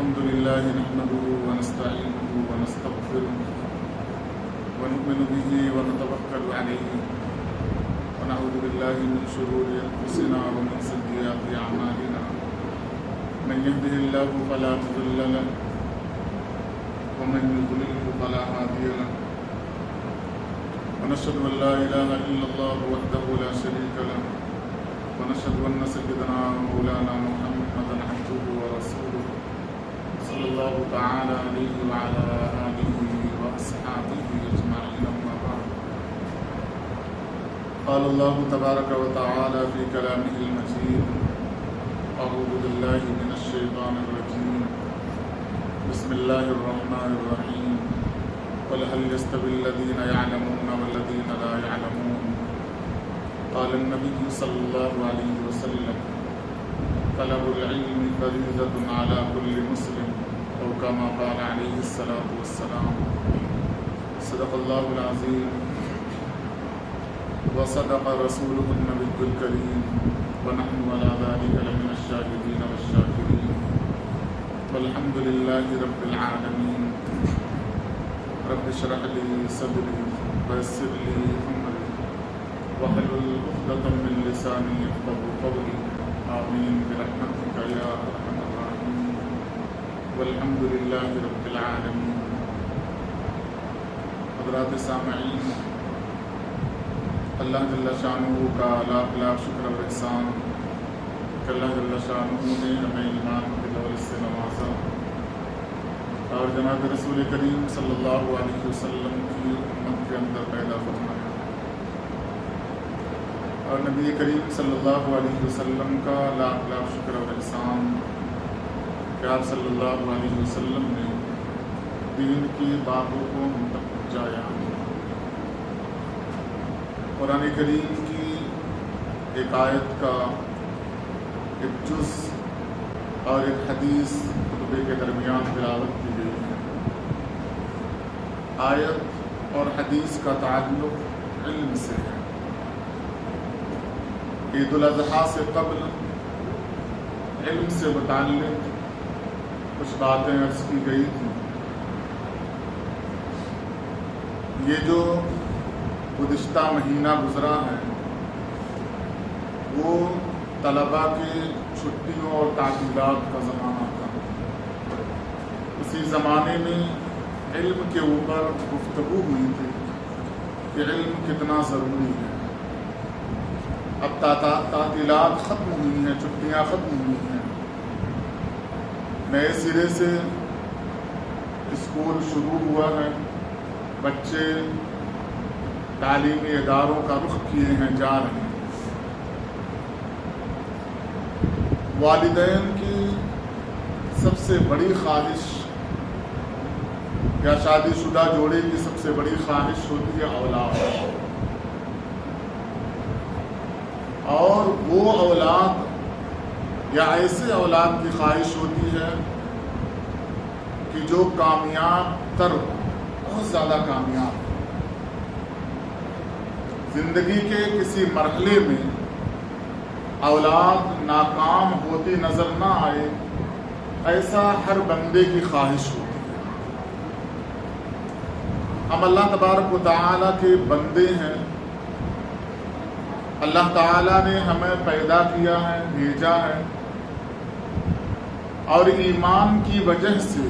الحمد لله نحمده ونستعينه ونستغفره ونؤمن به ونتوكل عليه ونعوذ بالله من شرور أنفسنا ومن سيئات أعمالنا من يهده الله فلا مضل له ومن يضلل فلا هادي له ونشهد أن لا إله إلا الله وحده لا شريك له ونشهد أن سيدنا مولانا محمدا عبده ورسوله صلى الله تعالى عليه وعلى آله وأصحابه أجمعين أما بعد قال الله تبارك وتعالى في كلامه المجيد أعوذ بالله من الشيطان الرجيم بسم الله الرحمن الرحيم قل هل يستوي الذين يعلمون والذين لا يعلمون قال النبي صلى الله عليه وسلم طلب العلم فريضة على كل مسلم أو كما قال عليه الصلاة والسلام صدق الله العظيم وصدق رسوله النبي الكريم ونحن على ذلك لمن الشاهدين والشاكرين والحمد لله رب العالمين رب اشرح لي صدري ويسر لي أمري واحلل عقدة من لساني يفقهوا قولي آمين برحمتك يا أرحم الراحمين والحمد لله رب العالمين. حضرات سامعین، اللہ جل شانہ کا لاکھ لاکھ شکر و احسان کہ اللہ جل شانہ نے ہمیں ایمان کی دولت سے نوازا اور جناب رسول کریم صلی اللہ علیہ وسلم کی امت کے اندر پیدا فرمایا، اور نبی کریم صلی اللہ علیہ وسلم کا لاکھ لاکھ شکر و احسان کہ آپ صلی اللہ علیہ وسلم نے دین کی باتوں کو ہم تک پہنچایا۔ قرآن کریم کی ایک آیت کا ایک جز اور ایک حدیث خطبے کے درمیان تلاوت کی گئی ہے۔ آیت اور حدیث کا تعلق علم سے ہے۔ عید الاضحیٰ سے قبل علم سے متعلق کچھ باتیں عرض کی گئی تھیں۔ یہ جو گزشتہ مہینہ گزرا ہے وہ طلباء کے چھٹیوں اور تعطیلات کا زمانہ تھا۔ اسی زمانے میں علم کے اوپر گفتگو ہوئی تھی کہ علم کتنا ضروری ہے۔ اب تعطیلات ختم ہوئی ہیں، چھٹیاں ختم ہوئی ہیں، نئے سرے سے اسکول شروع ہوا ہے، بچے تعلیمی اداروں کا رخ کیے ہیں، جا رہے ہیں۔ والدین کی سب سے بڑی خواہش یا شادی شدہ جوڑے کی سب سے بڑی خواہش ہوتی ہے اولاد، اور وہ اولاد یا ایسے اولاد کی خواہش ہوتی ہے کہ جو کامیاب تر، بہت زیادہ کامیاب، زندگی کے کسی مرحلے میں اولاد ناکام ہوتی نظر نہ آئے، ایسا ہر بندے کی خواہش ہوتی ہے۔ ہم اللہ تبارک و تعالیٰ کے بندے ہیں، اللہ تعالیٰ نے ہمیں پیدا کیا ہے، بھیجا ہے، اور ایمان کی وجہ سے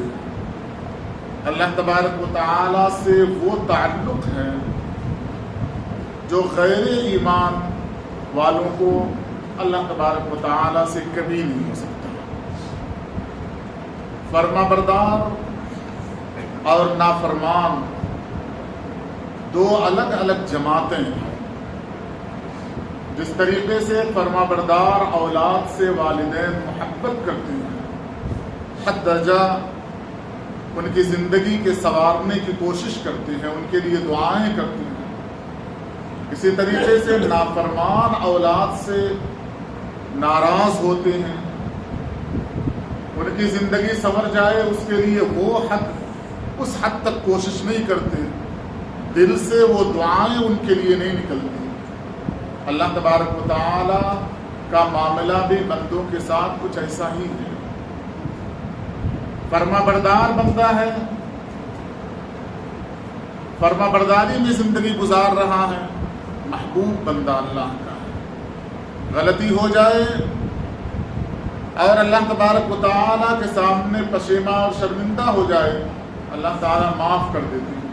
اللہ تبارک و تعالیٰ سے وہ تعلق ہے جو غیر ایمان والوں کو اللہ تبارک و تعالیٰ سے کبھی نہیں ہو سکتا۔ فرما بردار اور نافرمان دو الگ الگ جماعتیں ہیں۔ جس طریقے سے فرما بردار اولاد سے والدین محبت کرتے ہیں، حد درجہ ان کی زندگی کے سنوارنے کی کوشش کرتے ہیں، ان کے لیے دعائیں کرتے ہیں، اسی طریقے سے نافرمان اولاد سے ناراض ہوتے ہیں، ان کی زندگی سنور جائے اس کے لیے وہ اس حد تک کوشش نہیں کرتے، دل سے وہ دعائیں ان کے لیے نہیں نکلتی۔ اللہ تبارک و تعالی کا معاملہ بھی بندوں کے ساتھ کچھ ایسا ہی ہے۔ فرما بردار بنتا ہے، فرما برداری میں زندگی گزار رہا ہے، محبوب بندہ اللہ کا ہے۔ غلطی ہو جائے اور اللہ تبارک و تعالیٰ کے سامنے پشیماں اور شرمندہ ہو جائے، اللہ تعالیٰ معاف کر دیتے ہیں۔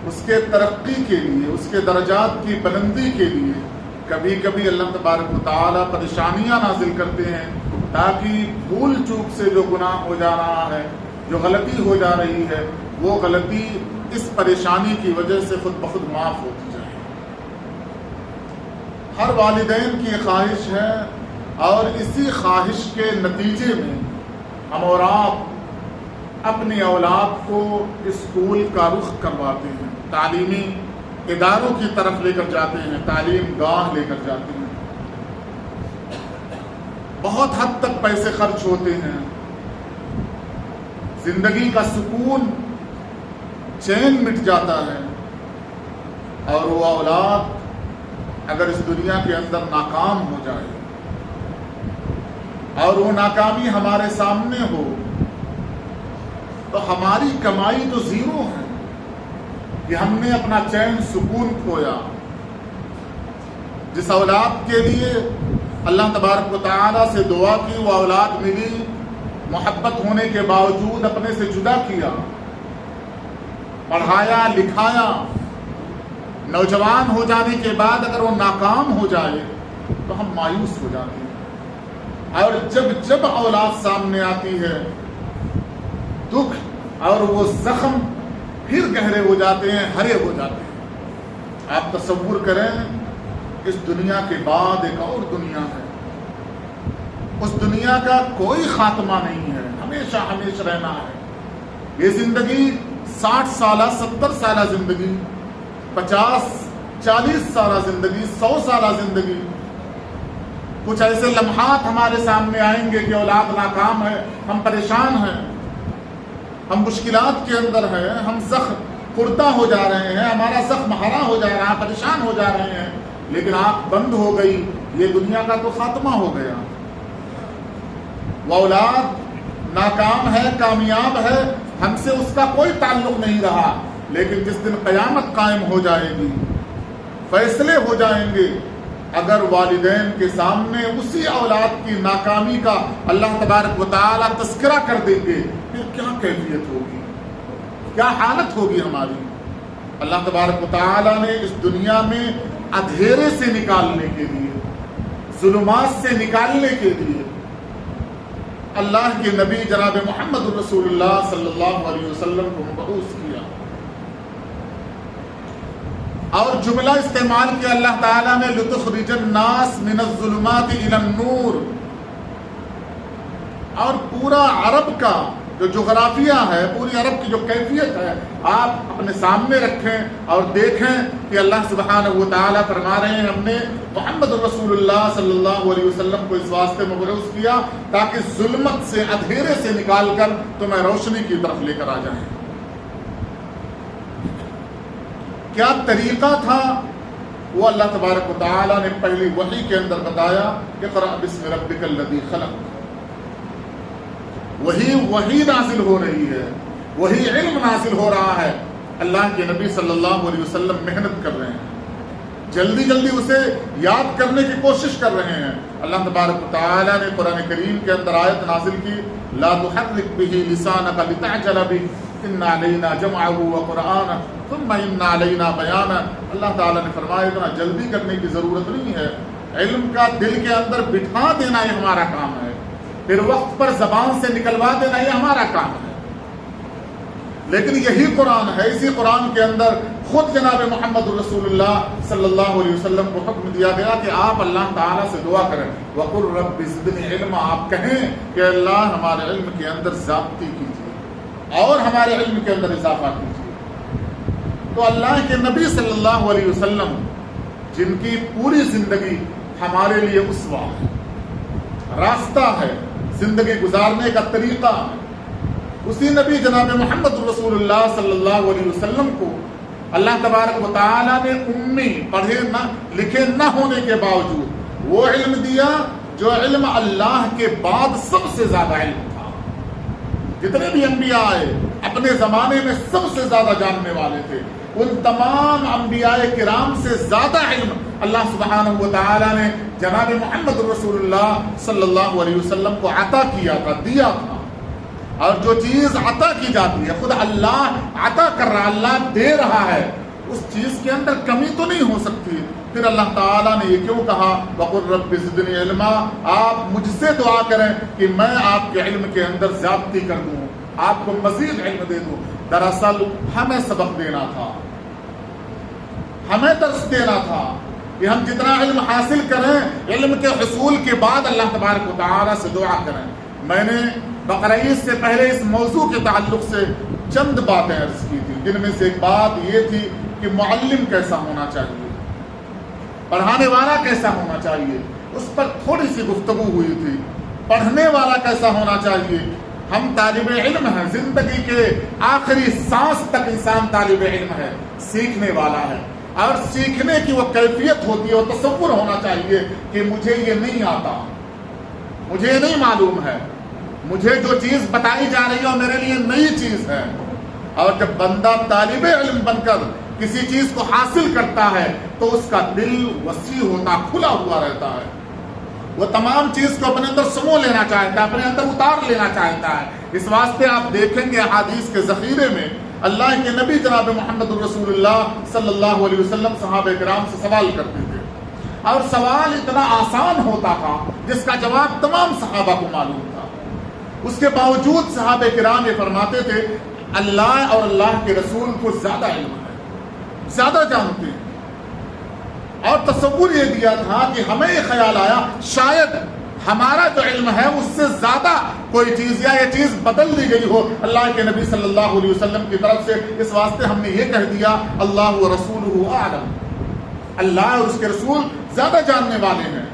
اس کے ترقی کے لیے، اس کے درجات کی بلندی کے لیے کبھی کبھی اللہ تبارک و تعالیٰ پریشانیاں نازل کرتے ہیں، تاکہ بھول چوک سے جو گناہ ہو جا رہا ہے، جو غلطی ہو جا رہی ہے، وہ غلطی اس پریشانی کی وجہ سے خود بخود معاف ہوتی جائے۔ ہر والدین کی یہ خواہش ہے، اور اسی خواہش کے نتیجے میں ہم اور آپ اپنی اولاد کو اسکول کا رخ کرواتے ہیں، تعلیمی اداروں کی طرف لے کر جاتے ہیں، تعلیم گاہ لے کر جاتے ہیں۔ بہت حد تک پیسے خرچ ہوتے ہیں، زندگی کا سکون چین مٹ جاتا ہے، اور وہ اولاد اگر اس دنیا کے اندر ناکام ہو جائے اور وہ ناکامی ہمارے سامنے ہو تو ہماری کمائی تو زیرو ہے کہ ہم نے اپنا چین سکون کھویا۔ جس اولاد کے لیے اللہ تبارک و تعالیٰ سے دعا کی، وہ اولاد ملی، محبت ہونے کے باوجود اپنے سے جدا کیا، پڑھایا لکھایا، نوجوان ہو جانے کے بعد اگر وہ ناکام ہو جائے تو ہم مایوس ہو جاتے ہیں، اور جب اولاد سامنے آتی ہے دکھ اور وہ زخم پھر گہرے ہو جاتے ہیں، ہرے ہو جاتے ہیں۔ آپ تصور کریں، اس دنیا کے بعد ایک اور دنیا ہے، اس دنیا کا کوئی خاتمہ نہیں ہے، ہمیشہ ہمیشہ رہنا ہے۔ یہ زندگی 60 سالہ 70 سالہ زندگی، 50-40 سالہ زندگی، 100 سالہ زندگی، کچھ ایسے لمحات ہمارے سامنے آئیں گے کہ اولاد ناکام ہے، ہم پریشان ہیں، ہم مشکلات کے اندر ہیں، ہم زخم خوردہ ہو جا رہے ہیں، ہمارا زخم ہرا ہو جا رہا ہے، پریشان ہو جا رہے ہیں، لیکن آنکھ بند ہو گئی، یہ دنیا کا تو خاتمہ ہو گیا۔ وہ اولاد ناکام ہے، کامیاب ہے، ہم سے اس کا کوئی تعلق نہیں رہا، لیکن جس دن قیامت قائم ہو جائے گی، فیصلے ہو جائیں گے، اگر والدین کے سامنے اسی اولاد کی ناکامی کا اللہ تبارک و تعالیٰ تذکرہ کر دیں گے، پھر کیا کیفیت ہوگی، کیا حالت ہوگی ہماری۔ اللہ تبارک و تعالیٰ نے اس دنیا میں اندھیرے سے نکالنے کے لیے، ظلمات سے نکالنے کے لیے اللہ کے نبی جناب محمد رسول اللہ صلی اللہ علیہ وسلم کو مبعوث کیا، اور جملہ استعمال کیا اللہ تعالیٰ نے لتخرج الناس من الظلمات الى النور۔ اور پورا عرب کا جو جغرافیہ ہے، پوری عرب کی جو کیفیت ہے، آپ اپنے سامنے رکھیں اور دیکھیں کہ اللہ سبحانہ و تعالیٰ فرما رہے ہیں، ہم نے محمد رسول اللہ صلی اللہ علیہ وسلم کو اس واسطے مبعوث کیا تاکہ ظلمت سے، اندھیرے سے نکال کر تمہیں روشنی کی طرف لے کر آ جائیں۔ کیا طریقہ تھا وہ اللہ تبارک و تعالیٰ نے پہلی وحی کے اندر بتایا، اقرأ بسم ربک الذی خلق۔ وہی نازل ہو رہی ہے، وہی علم نازل ہو رہا ہے، اللہ کے نبی صلی اللہ علیہ وسلم محنت کر رہے ہیں، جلدی جلدی اسے یاد کرنے کی کوشش کر رہے ہیں۔ اللہ تبارک و تعالیٰ نے قرآن کریم کے اندر آیت نازل کی، لا تحرک بہ لسانک لتعجل بہ ان علینا جمعہ وقرآنہ ثم ان علینا بیانہ۔ اللہ تعالیٰ نے فرمایا اتنا جلدی کرنے کی ضرورت نہیں ہے، علم کا دل کے اندر بٹھا دینا یہ ہمارا کام ہے، پھر وقت پر زبان سے نکلوا دینا یہ ہمارا کام ہے۔ لیکن یہی قرآن ہے، اسی قرآن کے اندر خود جناب محمد رسول اللہ صلی اللہ علیہ وسلم کو حکم دیا گیا کہ آپ اللہ تعالیٰ سے دعا کریں، وَقُلْ رَبِّ زِدْنِي عِلْمًا، آپ کہیں کہ اللہ ہمارے علم کے اندر زیادتی کیجیے اور ہمارے علم کے اندر اضافہ کیجیے۔ تو اللہ کے نبی صلی اللہ علیہ وسلم جن کی پوری زندگی ہمارے لیے اسوہ ہے، راستہ ہے، زندگی گزارنے کا طریقہ ہے، اسی نبی جناب محمد رسول اللہ صلی اللہ علیہ وسلم کو اللہ تبارک و تعالیٰ نے امی، پڑھے نہ لکھے نہ ہونے کے باوجود وہ علم دیا جو علم اللہ کے بعد سب سے زیادہ علم تھا۔ جتنے بھی انبیاء آئے اپنے زمانے میں سب سے زیادہ جاننے والے تھے. ان تمام انبیاء کرام سے زیادہ علم اللہ سبحانہ و تعالی نے جناب محمد رسول اللہ صلی اللہ علیہ وسلم کو عطا کیا تھا، دیا تھا. اور جو چیز عطا کی جاتی ہے خود اللہ عطا کر رہا، اللہ دے رہا ہے، اس چیز کے اندر کمی تو نہیں ہو سکتی. پھر اللہ تعالیٰ نے یہ کیوں کہا وَقُلْ رَبِّ زِدْنِي عِلْمًا، آپ مجھ سے دعا کریں کہ میں آپ کے علم کے اندر زیادتی کر دوں، آپ کو مزید علم دے دوں. دراصل ہمیں سبق دینا تھا، ہمیں درس دینا تھا کہ ہم جتنا علم حاصل کریں علم کے حصول کے بعد اللہ تبارک و تعالیٰ سے دعا کریں. میں نے بقرہ عید سے پہلے اس موضوع کے تعلق سے چند باتیں عرض کی تھی، جن میں سے ایک بات یہ تھی کہ معلم کیسا ہونا چاہیے، پڑھانے والا کیسا ہونا چاہیے، اس پر تھوڑی سی گفتگو ہوئی تھی. پڑھنے والا کیسا ہونا چاہیے. ہم طالب علم ہیں، زندگی کے آخری سانس تک انسان طالب علم ہے، سیکھنے والا ہے، اور سیکھنے کی وہ کیفیت ہوتی ہے، وہ تصور ہونا چاہیے کہ مجھے یہ نہیں آتا، مجھے یہ نہیں معلوم ہے، مجھے جو چیز بتائی جا رہی ہے وہ میرے لیے نئی چیز ہے. اور جب بندہ طالب علم بن کر کسی چیز کو حاصل کرتا ہے تو اس کا دل وسیع ہوتا، کھلا ہوا رہتا ہے. وہ تمام چیز کو اپنے اندر سمو لینا چاہتا ہے، اپنے اندر اتار لینا چاہتا ہے. اس واسطے آپ دیکھیں گے احادیث کے ذخیرے میں اللہ کے نبی جناب محمد رسول اللہ صلی اللہ علیہ وسلم صحابہ کرام سے سوال کرتے تھے، اور سوال اتنا آسان ہوتا تھا جس کا جواب تمام صحابہ کو معلوم تھا. اس کے باوجود صحابہ کرام یہ فرماتے تھے اللہ اور اللہ کے رسول کو زیادہ علم ہے، زیادہ جانتے ہیں. اور تصور یہ دیا تھا کہ ہمیں یہ خیال آیا شاید ہمارا جو علم ہے اس سے زیادہ کوئی چیز یا یہ چیز بدل دی گئی ہو اللہ کے نبی صلی اللہ علیہ وسلم کی طرف سے. اس واسطے ہم نے یہ کہہ دیا اللہ و رسولہ اعلم، اللہ اور اس کے رسول زیادہ جاننے والے ہیں.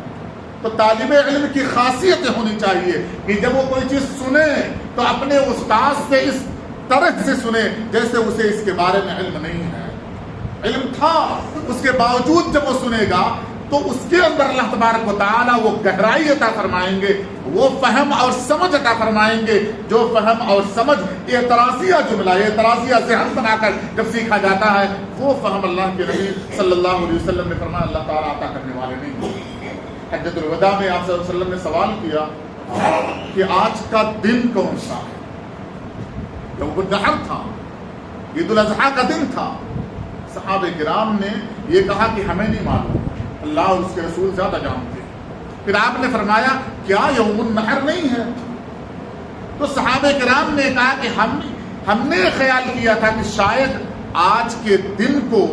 تو طالب علم کی خاصیت ہونی چاہیے کہ جب وہ کوئی چیز سنے تو اپنے استاد سے اس طرح سے سنے جیسے اسے اس کے بارے میں علم نہیں ہے. علم تھا، اس کے باوجود جب وہ سنے گا تو اس کے اندر اللہ تبارک و تعالیٰ وہ گہرائی عطا فرمائیں گے، وہ فہم اور سمجھ عطا فرمائیں گے. جو فہم اور سمجھ اعتراضیہ جملہ، اعتراضیہ ذہن بنا کر جب سیکھا جاتا ہے، وہ فہم اللہ کے نبی صلی اللہ علیہ وسلم نے فرمایا اللہ تعالیٰ عطا کرنے والے نہیں. حجۃ الوداع میں آپ صلی اللہ علیہ وسلم نے سوال کیا کہ آج کا دن کون سا ہے؟ یوم النحر تھا، عید الاضحیٰ کا دن تھا. صحابہ کرام نے یہ کہا کہ ہمیں نہیں معلوم، اللہ اور اس کے رسول زیادہ جانتے ہیں. پھر آپ نے فرمایا کیا یوم النحر نہیں ہے؟ تو صحابہ کرام نے کہا کہ ہم نے خیال کیا تھا کہ شاید آج کے دن کو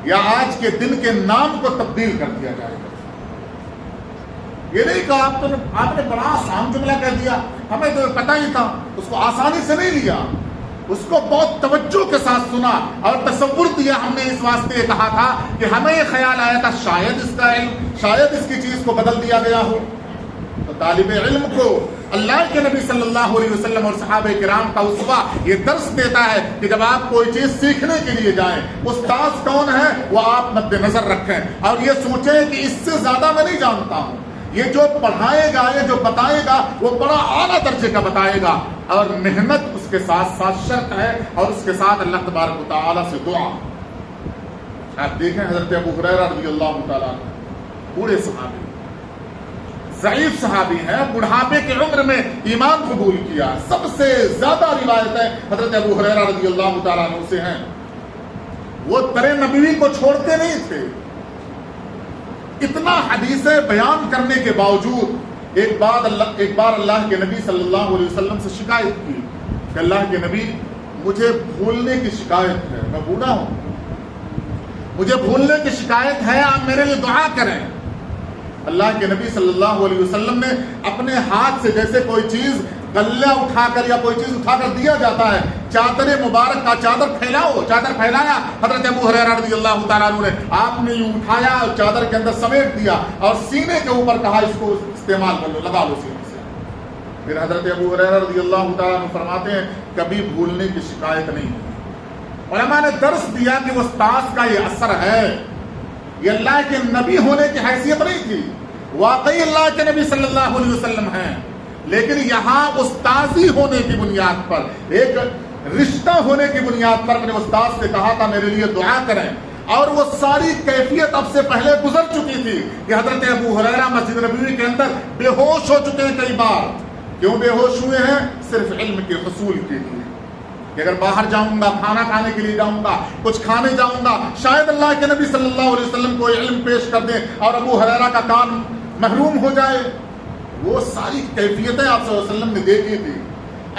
یا آج کے دن کے نام کو تبدیل کر دیا جائے گا. یہ نہیں کہا آپ نے بڑا آسان جملہ کہہ دیا، ہمیں تو پتہ ہی تھا. اس کو آسانی سے نہیں لیا، اس کو بہت توجہ کے ساتھ سنا اور تصور دیا. ہم نے اس واسطے یہ کہا تھا کہ ہمیں یہ خیال آیا تھا شاید اس کا علم، شاید اس کی چیز کو بدل دیا گیا ہو. تو طالب علم کو اللہ کے نبی صلی اللہ علیہ وسلم اور صحابہ کرام کا اسوہ یہ درس دیتا ہے کہ جب آپ کوئی چیز سیکھنے کے لیے جائیں، استاد کون ہے وہ آپ مد نظر رکھیں اور یہ سوچیں کہ اس سے زیادہ میں نہیں جانتا ہوں. یہ جو پڑھائے گا، یہ جو بتائے گا وہ بڑا اعلیٰ درجے کا بتائے گا، اور محنت اس کے ساتھ ساتھ شرط ہے، اور اس کے ساتھ اللہ تبارک و تعالیٰ سے دعا. آپ دیکھیں حضرت ابو ہریرہ رضی اللہ تعالیٰ بوڑھے صحابی، ضعیف صحابی ہیں، بڑھاپے کی عمر میں ایمان قبول کیا. سب سے زیادہ روایتیں حضرت ابو ہریرہ رضی اللہ تعالیٰ عنہ سے ہیں. وہ در نبوی کو چھوڑتے نہیں تھے. اتنا حدیثیں بیان کرنے کے باوجود ایک بار اللہ کے نبی صلی اللہ علیہ وسلم سے شکایت کی کہ اللہ کے نبی مجھے بھولنے کی شکایت ہے، میں بوڑھا ہوں، مجھے بھولنے کی شکایت ہے، آپ میرے لیے دعا کریں. اللہ کے نبی صلی اللہ علیہ وسلم نے اپنے ہاتھ سے جیسے کوئی چیز غلہ اٹھا کر یا کوئی چیز اٹھا کر دیا جاتا ہے، چادر مبارک کا چادر پھیلایا. حضرت ابو ہریرہ رضی اللہ تعالیٰ عنہ نے آپ نے یوں اٹھایا اور چادر کے اندر سمیٹ دیا اور سینے کے اوپر کہا اس کو استعمال کر لو، لگا لو سینے سے. پھر حضرت ابو ہریرہ رضی اللہ تعالیٰ عنہ فرماتے ہیں کبھی بھولنے کی شکایت نہیں. علماء نے درس دیا کہ استاد کا یہ اثر ہے، یہ اللہ کے نبی ہونے کی حیثیت نہیں تھی، واقعی اللہ کے نبی صلی اللہ علیہ وسلم ہیں، لیکن یہاں استاذی ہونے کی بنیاد پر، ایک رشتہ ہونے کی بنیاد پر اپنے استاد سے کہا تھا میرے لیے دعا کریں، اور وہ ساری کیفیت اب سے پہلے گزر چکی تھی کہ حضرت ابو ہریرہ مسجد نبوی کے اندر بے ہوش ہو چکے ہیں کئی بار۔ کیوں بے ہوش ہوئے ہیں؟ صرف علم کے حصول کے لیے، کہ اگر باہر جاؤں گا، کھانا کھانے کے لیے جاؤں گا، کچھ کھانے جاؤں گا، شاید اللہ کے نبی صلی اللہ علیہ وسلم کو علم پیش کر دیں اور ابو ہریرہ کا کام محروم ہو جائے۔ وہ ساری کیفیتیں آپ صلی اللہ علیہ وسلم نے دیکھی تھی،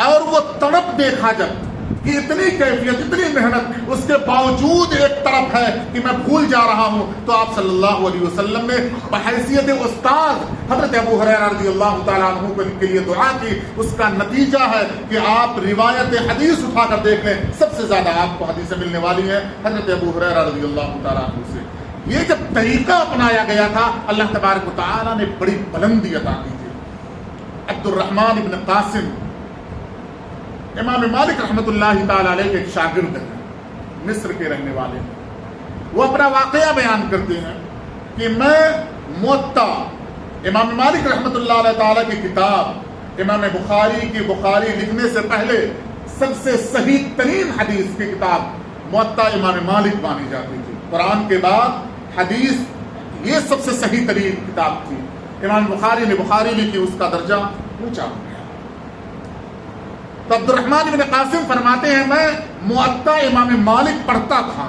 اور وہ تڑپ دیکھا جب کہ اتنی کیفیت، اتنی محنت، اس کے باوجود ایک طرف ہے کہ میں بھول جا رہا ہوں، تو آپ صلی اللہ علیہ وسلم نے بحیثیت استاد حضرت ابو ہریرہ رضی اللہ تعالیٰ عنہ کے لیے دعا کی۔ اس کا نتیجہ ہے کہ آپ روایت حدیث اٹھا کر دیکھ لیں، سب سے زیادہ آپ کو حدیثیں ملنے والی ہیں حضرت ابو ہریرہ رضی اللہ تعالیٰ عنہ سے۔ یہ جب طریقہ اپنایا گیا تھا، اللہ تبارک و تعالیٰ نے بڑی بلندی عطا کی تھی۔ عبد الرحمن ابن قاسم امام مالک رحمۃ اللہ تعالی علیہ کے ایک شاگرد ہیں، مصر کے رہنے والے ہیں۔ وہ اپنا واقعہ بیان کرتے ہیں کہ میں موطا، امام مالک رحمۃ اللہ علیہ تعالی کی کتاب، امام بخاری کی بخاری لکھنے سے پہلے سب سے صحیح ترین حدیث کی کتاب موطا امام مالک مانی جاتی تھی۔ قرآن کے بعد حدیث یہ سب سے صحیح ترین کتاب تھی۔ امام بخاری نے بخاری لکھی، اس کا درجہ اونچا ہو گیا۔ تو عبد الرحمن بن قاسم فرماتے ہیں میں موطا امام مالک پڑھتا تھا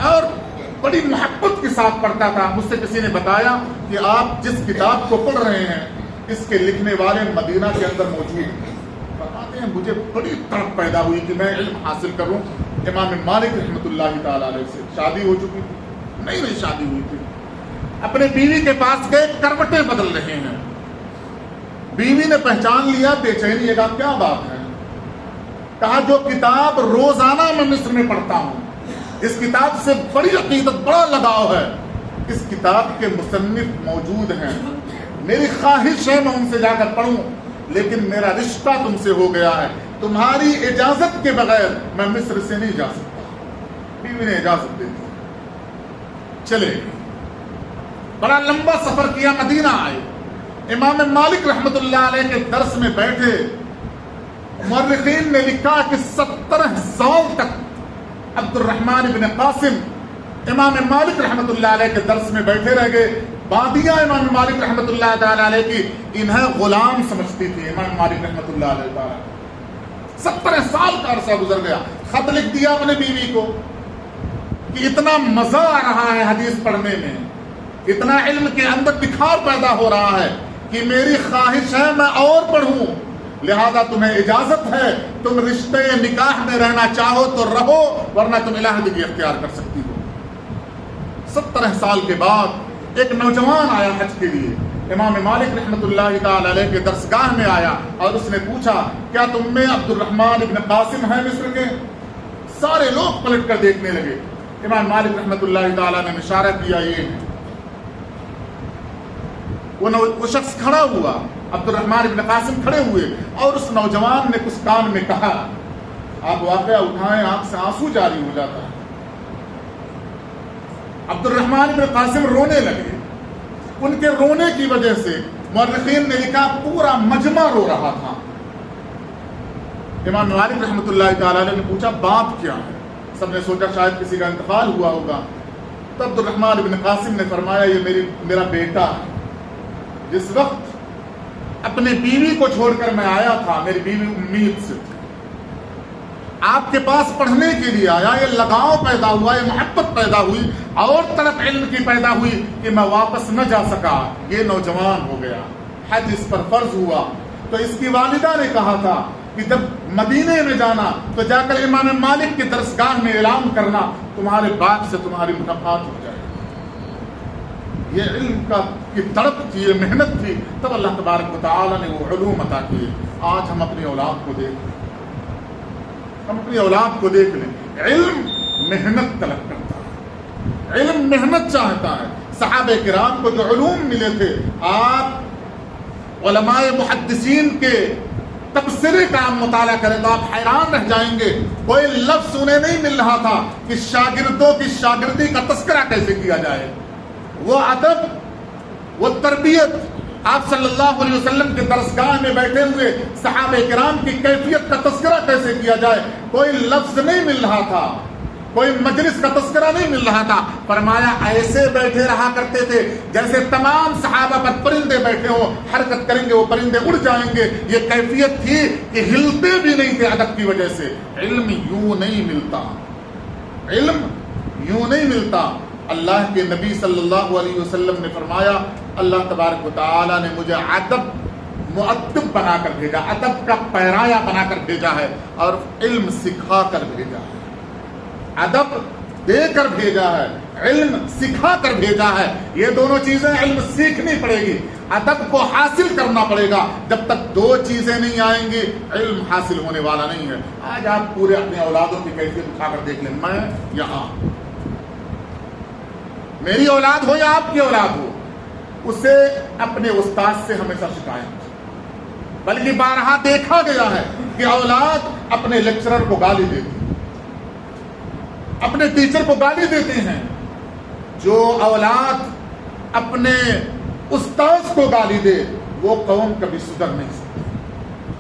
اور بڑی محبت کے ساتھ پڑھتا تھا۔ مجھ سے کسی نے بتایا کہ آپ جس کتاب کو پڑھ رہے ہیں اس کے لکھنے والے مدینہ کے اندر موجود ہیں۔ فرماتے ہیں مجھے بڑی تڑپ پیدا ہوئی کہ میں علم حاصل کروں امام مالک رحمۃ اللہ تعالی علیہ سے۔ شادی ہو چکی تھی؟ نہیں شادی ہوئی تھی۔ اپنے بیوی کے پاس گئے، کروٹیں بدل رہے ہیں۔ بیوی نے پہچان لیا، بے چینی، کہا کیا بات ہے؟ کہا جو کتاب روزانہ میں مصر میں پڑھتا ہوں، اس کتاب سے بڑی عقیدت، بڑا لگاؤ ہے، اس کتاب کے مصنف موجود ہیں، میری خواہش ہے میں ان سے جا کر پڑھوں، لیکن میرا رشتہ تم سے ہو گیا ہے، تمہاری اجازت کے بغیر میں مصر سے نہیں جا سکتا۔ بیوی نے اجازت دے دی، چلے بڑا لمبا سفر کیا، مدینہ آئے، امام مالک رحمت اللہ علیہ کے درس میں بیٹھے۔ مورخین نے لکھا کہ 17 سال تک عبد الرحمن بن قاسم امام مالک رحمت اللہ علیہ کے درس میں بیٹھے رہ گئے۔ بادیاں امام مالک رحمت اللہ تعالی علیہ کی انہیں غلام سمجھتی تھی۔ امام مالک رحمت اللہ علیہ تعالی 17 سال کا عرصہ گزر گیا۔ خط لکھ دیا اپنے بیوی کو کہ اتنا مزہ آ رہا ہے حدیث پڑھنے میں، اتنا علم کے اندر بخار پیدا ہو رہا ہے کہ میری خواہش ہے میں اور پڑھوں، لہذا تمہیں اجازت ہے، تم رشتے نکاح میں رہنا چاہو تو رہو، ورنہ تم علیحدگی اختیار کر سکتی ہو۔ 17 سال کے بعد ایک نوجوان آیا حج کے لیے، امام مالک رحمت اللہ تعالی علیہ کے درسگاہ میں آیا اور اس نے پوچھا کیا تم میں عبد الرحمن ابن قاسم ہیں مصر کے؟ سارے لوگ پلٹ کر دیکھنے لگے۔ امام مالک رحمت اللہ تعالی نے اشارہ کیا، یہ ہے۔ وہ شخص کھڑا ہوا، عبد الرحمن ابن قاسم کھڑے ہوئے اور اس نوجوان نے کچھ کان میں کہا۔ آپ واقعہ اٹھائیں، آنکھ سے آنسو جاری ہو جاتا ہے۔ عبد الرحمن ابن قاسم رونے لگے۔ ان کے رونے کی وجہ سے مورخین نے لکھا پورا مجمع رو رہا تھا۔ امام مالک رحمت اللہ تعالی علیہ نے پوچھا بات کیا ہے؟ سب نے سوچا شاید کسی کا انتقال ہوا ہوگا۔ تو عبد الرحمن ابن قاسم نے فرمایا یہ میرا بیٹا ہے۔ جس وقت اپنے بیوی کو چھوڑ کر میں آیا تھا، میری بیوی امید سے تھی، آپ کے پاس پڑھنے کے لیے آیا، یہ لگاؤ پیدا ہوا، یہ محبت پیدا ہوئی اور طلب علم کی پیدا ہوئی کہ میں واپس نہ جا سکا، یہ نوجوان ہو گیا، حج اس پر فرض ہوا۔ تو اس کی والدہ نے کہا تھا کہ جب مدینے میں جانا تو جا کر امام مالک کے درسگاہ میں اعلان کرنا، تمہارے باپ سے تمہاری ملاقات ہو جائے۔ یہ علم کی تڑپ تھی، یہ محنت تھی، تب اللہ تبارک و تعالی نے وہ علوم عطا کیے۔ آج ہم اپنی اولاد کو دیکھ لیں، علم محنت طلب کرتا ہے، علم محنت چاہتا ہے۔ صحابہ کرام کو جو علوم ملے تھے، آپ علماء محدثین کے تبصرے کا آپ مطالعہ کریں تو آپ حیران رہ جائیں گے، کوئی لفظ انہیں نہیں مل رہا تھا کہ شاگردوں کی شاگردی کا تذکرہ کیسے کیا جائے۔ وہ ادب، وہ تربیت آپ صلی اللہ علیہ وسلم کے درسگاہ میں بیٹھے ہوئے صحابہ کرام کی کیفیت کا تذکرہ کیسے کیا جائے، کوئی لفظ نہیں مل رہا تھا، کوئی مجلس کا تذکرہ نہیں مل رہا تھا. فرمایا ایسے بیٹھے رہا کرتے تھے جیسے تمام صحابہ پر پرندے بیٹھے ہوں، حرکت کریں گے وہ پرندے اڑ جائیں گے. یہ کیفیت تھی کہ ہلتے بھی نہیں تھے ادب کی وجہ سے. علم یوں نہیں ملتا، علم یوں نہیں ملتا. اللہ کے نبی صلی اللہ علیہ وسلم نے فرمایا اللہ تبارک و تعالی نے مجھے ادب مؤدب بنا کر بھیجا، ادب کا پیرایا بنا کر بھیجا ہے، اور علم سکھا کر بھیجا ہے. ادب دے کر بھیجا ہے، علم سکھا کر بھیجا ہے. یہ دونوں چیزیں علم سیکھنی پڑے گی، ادب کو حاصل کرنا پڑے گا. جب تک دو چیزیں نہیں آئیں گی علم حاصل ہونے والا نہیں ہے. آج آپ پورے اپنے اولادوں کی کیفیت اٹھا کر دیکھ لیں، میں یہاں میری اولاد ہو یا آپ کی اولاد ہو، اسے اپنے استاد سے ہمیشہ شکایت، بلکہ بارہا دیکھا گیا ہے کہ اولاد اپنے لیکچرر کو گالی دیتی، اپنے ٹیچر کو گالی دیتے ہیں. جو اولاد اپنے استاد کو گالی دے وہ قوم کبھی سدھر نہیں سکتی.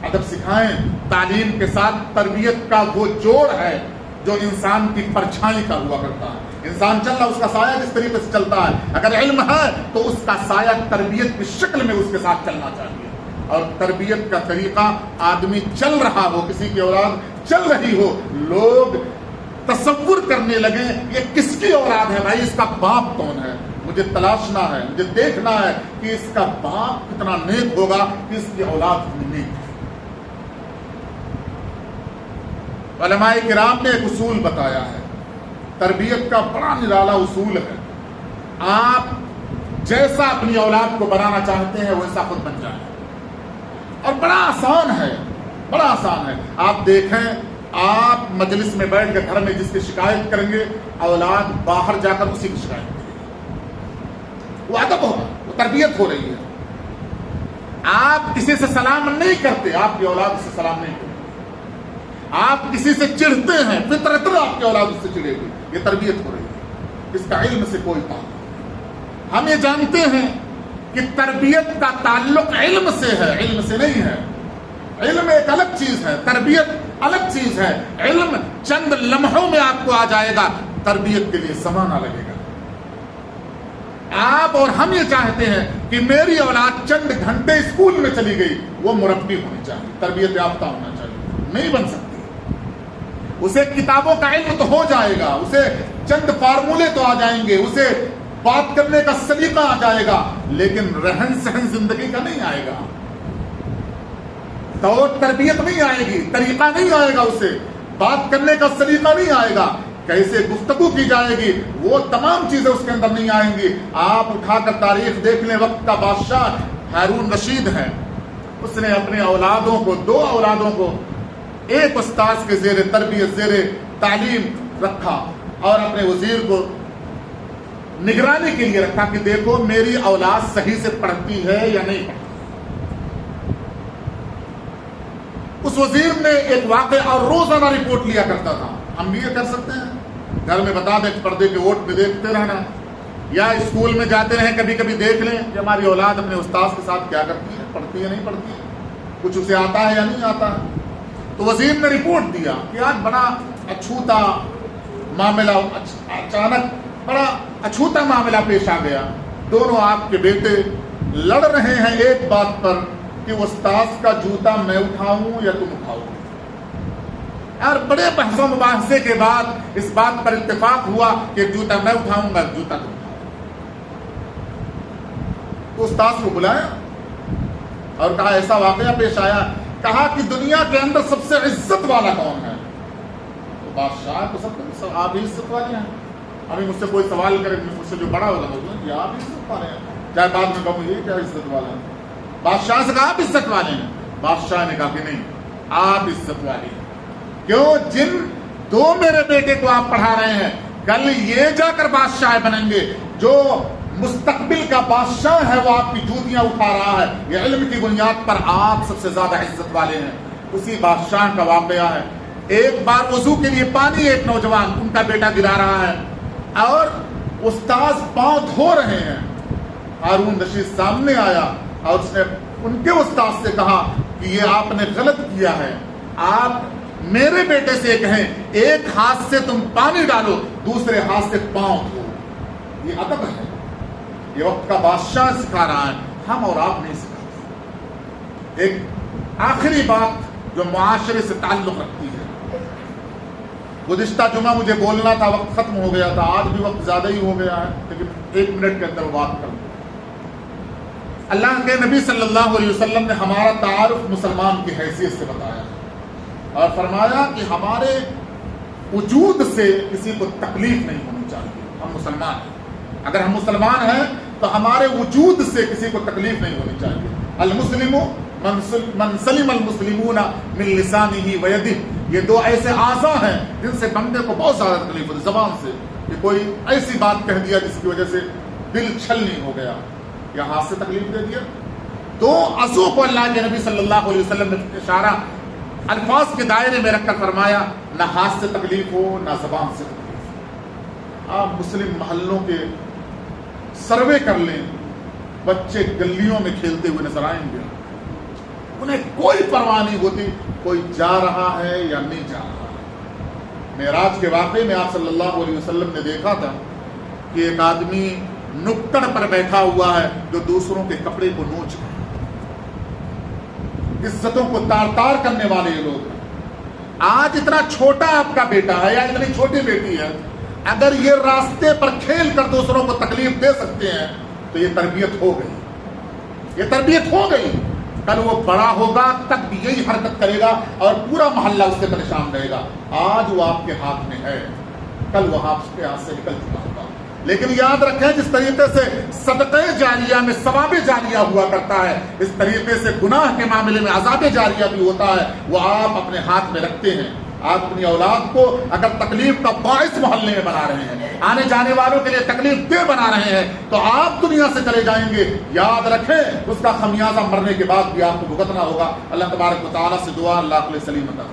ادب سکھائیں. تعلیم کے ساتھ تربیت کا وہ جوڑ ہے جو انسان کی پرچھائی کا ہوا کرتا ہے. انسان چل رہا اس کا سایہ جس طریقے سے چلتا ہے، اگر علم ہے تو اس کا سایہ تربیت کی شکل میں اس کے ساتھ چلنا چاہیے. اور تربیت کا طریقہ آدمی چل رہا ہو، کسی کی اولاد چل رہی ہو، لوگ تصور کرنے لگے یہ کس کی اولاد ہے، بھائی اس کا باپ کون ہے، مجھے تلاشنا ہے، مجھے دیکھنا ہے کہ اس کا باپ کتنا نیک ہوگا کہ اس کی اولاد کتنی نیک ہے. علماء کرام نے ایک اصول بتایا ہے، تربیت کا بڑا نرالا اصول ہے. آپ جیسا اپنی اولاد کو بنانا چاہتے ہیں ویسا خود بن جائیں، اور بڑا آسان ہے، بڑا آسان ہے. آپ دیکھیں، آپ مجلس میں بیٹھ کے گھر میں جس کی شکایت کریں گے اولاد باہر جا کر اسی کی شکایت کرے گی. وہ ادب ہوگا، وہ تربیت ہو رہی ہے. آپ کسی سے سلام نہیں کرتے، آپ کی اولاد سے سلام نہیں کرتے. آپ کسی سے چڑھتے ہیں، فطرتاً آپ کی اولاد اس سے چڑھے گی. یہ تربیت ہو رہی ہے، اس کا علم سے کوئی تعلق نہیں. ہم یہ جانتے ہیں کہ تربیت کا تعلق علم سے ہے، علم سے نہیں ہے. علم ایک الگ چیز ہے، تربیت الگ چیز ہے. علم چند لمحوں میں آپ کو آ جائے گا، تربیت کے لیے زمانہ لگے گا. آپ اور ہم یہ چاہتے ہیں کہ میری اولاد چند گھنٹے اسکول میں چلی گئی، وہ مربی ہونی چاہیے، تربیت یافتہ ہونا چاہیے. نہیں بن سکتی. اسے کتابوں کا علم تو ہو جائے گا، اسے چند فارمولے تو آ جائیں گے، اسے بات کرنے کا سلیقہ آ جائے گا، لیکن رہن سہن زندگی کا نہیں آئے گا. تو تربیت نہیں آئے گی، طریقہ نہیں آئے گا، اسے بات کرنے کا سلیقہ نہیں آئے گا، کیسے گفتگو کی جائے گی، وہ تمام چیزیں اس کے اندر نہیں آئیں گی. آپ اٹھا کر تاریخ دیکھ لیں، وقت کا بادشاہ ہارون رشید ہے، اس نے اپنے اولادوں کو، دو اولادوں کو ایک استاذ کے زیر تربیت، زیر تعلیم رکھا، اور اپنے وزیر کو نگرانی کے لیے رکھا کہ دیکھو میری اولاد صحیح سے پڑھتی ہے یا نہیں پڑھتی. اس وزیر نے ایک واقعہ اور روزانہ رپورٹ لیا کرتا تھا. ہم بھی یہ کر سکتے ہیں، گھر میں بتا دیں، پردے کے ووٹ میں دیکھتے رہنا، یا اسکول میں جاتے رہیں کبھی کبھی دیکھ لیں کہ ہماری اولاد اپنے استاذ کے ساتھ کیا کرتی ہے، پڑھتی ہے نہیں پڑھتی ہے، کچھ اسے آتا ہے یا نہیں آتا ہے. تو وزیر نے رپورٹ دیا کہ آج بڑا اچھوتا معاملہ، اچانک بڑا اچھوتا معاملہ پیش آ گیا. دونوں آپ کے بیٹے لڑ رہے ہیں ایک بات پر کہ استاذ کا جوتا میں اٹھاؤں یا تم اٹھاؤ. اور بڑے بحث و مباحثے کے بعد اس بات پر اتفاق ہوا کہ جوتا میں اٹھاؤں گا، جوتا تم اٹھاؤ. تو استاذ کو بلایا اور کہا ایسا واقعہ پیش آیا. کہا کہ دنیا کے اندر سب سے عزت والا کون ہے؟ تو بادشاہ کو سب آپ ہی عزت والے ہیں. ابھی مجھ سے کوئی سوال کرے، مجھ سے جو بڑا ہوگا کہ آپ ہی عزت والے ہیں، چاہے بعد میں کہوں یہ کیا عزت والا ہے. بادشاہ سے کہا آپ عزت والے ہیں. بادشاہ نے کہا کہ نہیں، آپ عزت والے ہیں. کیوں؟ جن دو میرے بیٹے کو آپ پڑھا رہے ہیں، کل یہ جا کر بادشاہ بنیں گے. جو مستقبل کا بادشاہ ہے وہ آپ کی جوتیاں اٹھا رہا ہے. یہ علم کی بنیاد پر آپ سب سے زیادہ عزت والے ہیں. اسی بادشاہ کا واقعہ ہے. ایک بار وضو کے لیے پانی ایک نوجوان، ان کا بیٹا گرا رہا ہے اور استاذ پاؤں دھو رہے ہیں. ہارون رشید سامنے آیا اور اس نے ان کے استاد سے کہا کہ یہ آپ نے غلط کیا ہے، آپ میرے بیٹے سے کہیں ایک ہاتھ سے تم پانی ڈالو، دوسرے ہاتھ سے پاؤں دھو۔ یہ ادب ہے، یہ وقت کا بادشاہ سکھا رہا ہے، ہم اور آپ نہیں سکھاتے۔ ایک آخری بات جو معاشرے سے تعلق رکھتی ہے، گزشتہ جمعہ مجھے بولنا تھا، وقت ختم ہو گیا تھا، آج بھی وقت زیادہ ہی ہو گیا ہے، لیکن 1 منٹ کے اندر بات کروں۔ اللہ کے نبی صلی اللہ علیہ وسلم نے ہمارا تعارف مسلمان کی حیثیت سے بتایا اور فرمایا کہ ہمارے وجود سے کسی کو تکلیف نہیں ہونی چاہیے۔ ہم مسلمان ہیں، اگر ہم مسلمان ہیں تو ہمارے وجود سے کسی کو تکلیف نہیں ہونی چاہیے۔ المسلم من سلم المسلمون من لسانہ ویدہ، یہ 2 ایسے اعضاء ہیں جن سے بندے کو بہت زیادہ تکلیف ہوتی ہے، زبان سے کہ کوئی ایسی بات کہہ دیا جس کی وجہ سے دل چھلنی ہو گیا یا ہاتھ سے تکلیف دے دیا۔ 2 عضو کو اللہ کے نبی صلی اللہ علیہ وسلم نے اشارہ الفاظ کے دائرے میں رکھ کر فرمایا، نہ ہاتھ سے تکلیف ہو نہ زبان سے تکلیف ہو۔ آپ مسلم محلوں کے سروے کر لیں، بچے گلیوں میں کھیلتے ہوئے نظر آئیں گے، انہیں کوئی پرواہ نہیں ہوتی کوئی جا رہا ہے یا نہیں جا رہا ہے۔ معراج کے واقعے میں آپ صلی اللہ علیہ وسلم نے دیکھا تھا کہ ایک آدمی نکڑ پر بیٹھا ہوا ہے جو دوسروں کے کپڑے کو نوچ رہا ہے۔ عزتوں کو تار تار کرنے والے یہ لوگ ہیں۔ آج اتنا چھوٹا آپ کا بیٹا ہے یا اتنی چھوٹی بیٹی ہے، اگر یہ راستے پر کھیل کر دوسروں کو تکلیف دے سکتے ہیں تو یہ تربیت ہو گئی، یہ تربیت ہو گئی۔ کل وہ بڑا ہوگا تب بھی یہی حرکت کرے گا اور پورا محلہ اس سے پریشان رہے گا۔ آج وہ آپ کے ہاتھ میں ہے، کل وہ آپ کے ہاتھ سے نکل چکا ہوگا۔ لیکن یاد رکھیں، جس طریقے سے صدقہ جاریہ میں ثواب جاریہ ہوا کرتا ہے، اس طریقے سے گناہ کے معاملے میں عذاب جاریہ بھی ہوتا ہے، وہ آپ اپنے ہاتھ میں رکھتے ہیں۔ آپ اپنی اولاد کو اگر تکلیف کا باعث محلے میں بنا رہے ہیں، آنے جانے والوں کے لیے تکلیف دہ بنا رہے ہیں، تو آپ دنیا سے چلے جائیں گے، یاد رکھیں اس کا خمیازہ مرنے کے بعد بھی آپ کو بھگتنا ہوگا۔ اللہ تبارک و تعالیٰ سے دعا، اللہ علیہ سلیم عطا۔